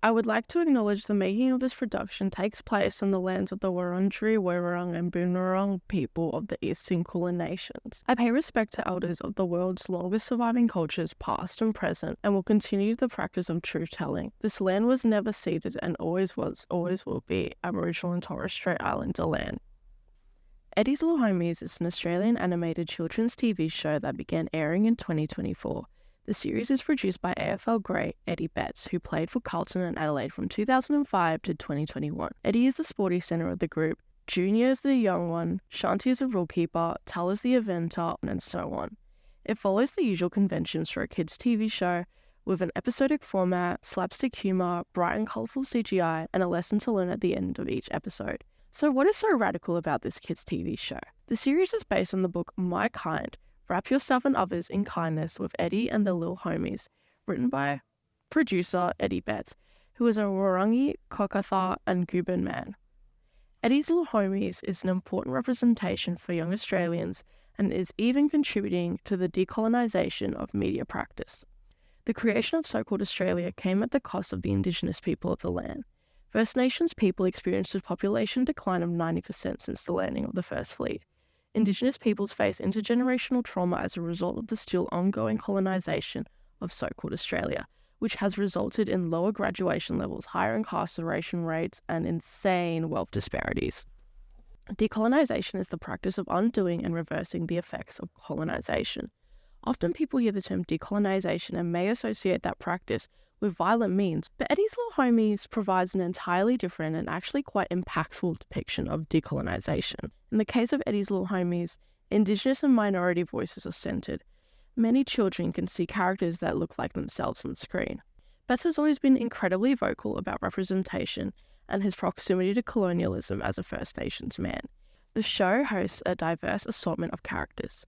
I would like to acknowledge the making of this production takes place on the lands of the Wurundjeri, Woiwurrung and Boonwurrung people of the Eastern Kulin Nations. I pay respect to elders of the world's longest surviving cultures, past and present, and will continue the practice of truth-telling. This land was never ceded and always was, always will be Aboriginal and Torres Strait Islander land. Eddie's Little Homies is an Australian animated children's TV show that began airing in 2024. The series is produced by AFL great Eddie Betts, who played for Carlton and Adelaide from 2005 to 2021. Eddie is the sporty centre of the group, Junior is the young one, Shanti is the rule keeper, Tal is the eventer, and so on. It follows the usual conventions for a kids' TV show, with an episodic format, slapstick humour, bright and colourful CGI, and a lesson to learn at the end of each episode. So what is so radical about this kids' TV show? The series is based on the book My Kind, Wrap Yourself and Others in Kindness with Eddie and the Little Homies, written by producer Eddie Betts, who is a Wurundjeri, Kokatha and Guban man. Eddie's Little Homies is an important representation for young Australians and is even contributing to the decolonisation of media practice. The creation of so-called Australia came at the cost of the Indigenous people of the land. First Nations people experienced a population decline of 90% since the landing of the First Fleet. Indigenous peoples face intergenerational trauma as a result of the still ongoing colonisation of so-called Australia, which has resulted in lower graduation levels, higher incarceration rates, and insane wealth disparities. Decolonisation is the practice of undoing and reversing the effects of colonisation. Often people hear the term decolonisation and may associate that practice with violent means, but Eddie's Little Homies provides an entirely different and actually quite impactful depiction of decolonisation. In the case of Eddie's Little Homies, Indigenous and minority voices are centred. Many children can see characters that look like themselves on screen. Betts has always been incredibly vocal about representation and his proximity to colonialism as a First Nations man. The show hosts a diverse assortment of characters.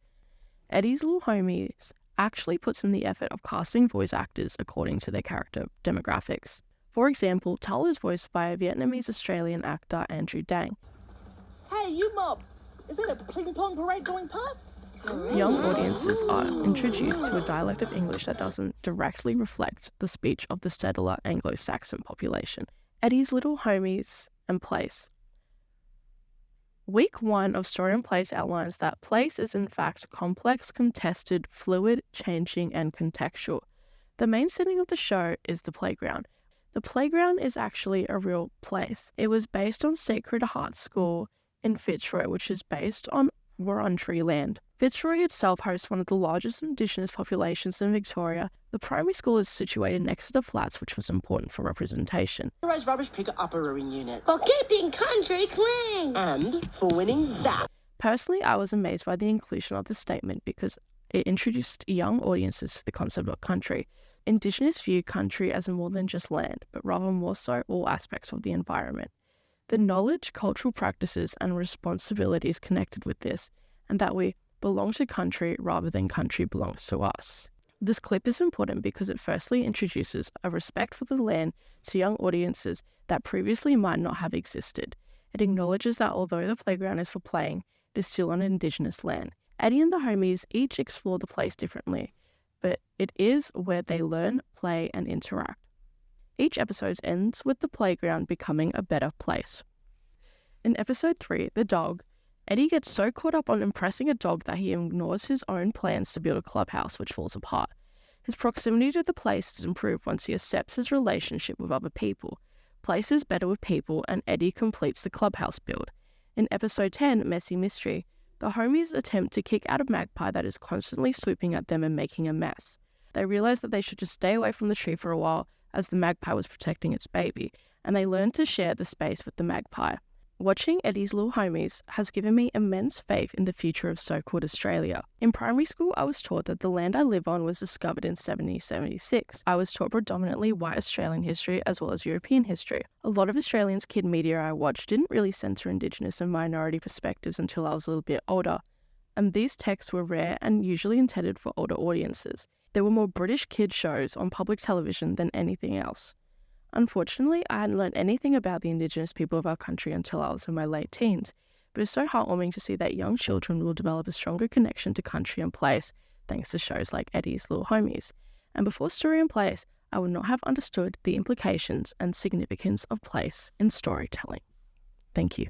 Eddie's Little Homies actually puts in the effort of casting voice actors according to their character demographics. For example, Tal is voiced by a Vietnamese-Australian actor Andrew Dang. Hey, you mob! Is that a pling-plong parade going past? Young audiences are introduced to a dialect of English that doesn't directly reflect the speech of the settler Anglo-Saxon population. Eddie's Little Homies and Place. Week 1 of Story and Place outlines that place is in fact complex, contested, fluid, changing, and contextual. The main setting of the show is the playground. The playground is actually a real place. It was based on Sacred Heart School in Fitzroy, which is based on Wurundjeri land. Fitzroy itself hosts one of the largest Indigenous populations in Victoria. The primary school is situated next to the flats, which was important for representation. Rubbish picker uppering unit. For keeping country clean. And for winning that. Personally, I was amazed by the inclusion of this statement because it introduced young audiences to the concept of country. Indigenous view country as more than just land, but rather more so all aspects of the environment. The knowledge, cultural practices, and responsibilities connected with this, and that we belong to country rather than country belongs to us. This clip is important because it firstly introduces a respect for the land to young audiences that previously might not have existed. It acknowledges that although the playground is for playing, it is still on Indigenous land. Eddie and the homies each explore the place differently, but it is where they learn, play, and interact. Each episode ends with the playground becoming a better place. In episode 3, The Dog, Eddie gets so caught up on impressing a dog that he ignores his own plans to build a clubhouse, which falls apart. His proximity to the place is improved once he accepts his relationship with other people. Place is better with people, and Eddie completes the clubhouse build. In episode 10, Messy Mystery, the homies attempt to kick out a magpie that is constantly swooping at them and making a mess. They realize that they should just stay away from the tree for a while, as the magpie was protecting its baby, and they learn to share the space with the magpie. Watching Eddie's Little Homies has given me immense faith in the future of so-called Australia. In primary school, I was taught that the land I live on was discovered in 1776. I was taught predominantly white Australian history as well as European history. A lot of Australians' kid media I watched didn't really centre Indigenous and minority perspectives until I was a little bit older, and these texts were rare and usually intended for older audiences. There were more British kid shows on public television than anything else. Unfortunately, I hadn't learned anything about the Indigenous people of our country until I was in my late teens, but it's so heartwarming to see that young children will develop a stronger connection to country and place thanks to shows like Eddie's Little Homies. And before Story and Place, I would not have understood the implications and significance of place in storytelling. Thank you.